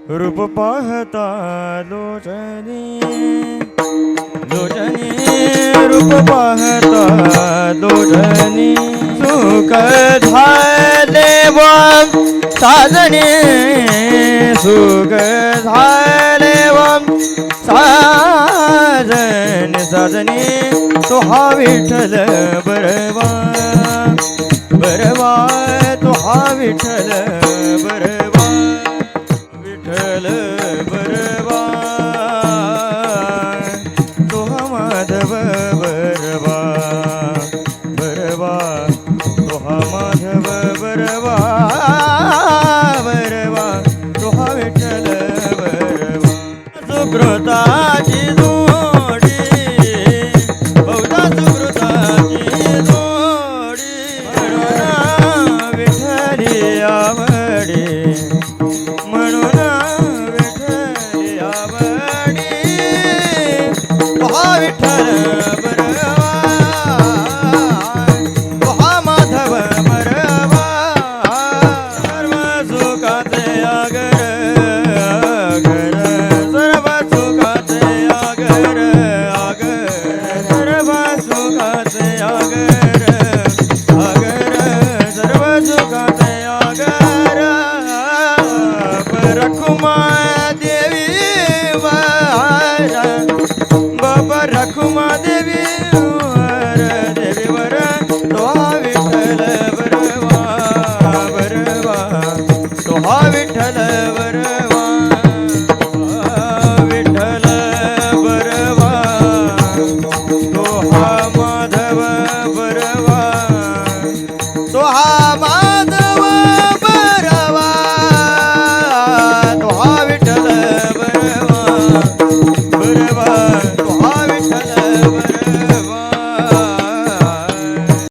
रूप पाहता लोचनी लोचनी रूप पाहता लोचनी सुख झाले व साजणे सुख झाले व साजन साजने तो हा विठ्ठल बरवा बरवा तो हा विठ्ठल बरवा विठ्ठल बरवा तो हा माधव बरवा बरवा तो हा माधव बरवा बरवा तो हा विठ्ठल बरवा सुकृताची जोडी बहुधा सुकृताची जोडी म्हणून विठ्ठली आवडी म्हणून विठ्ठली आवडी तो हा विठ्ठल बरवा तो हा माधव बरवा सर्व सुखाचे आगर आगर सर्व सुखाचे आगर आगर सर्व सुखाचे आगर आगर सर्व सुखाचे आगर रखुमा देवी वर बाबा रखुमा देवी वर देवीवर तो हा विठ्ठल बरवा बरवा तो हा विठ्ठल बरवा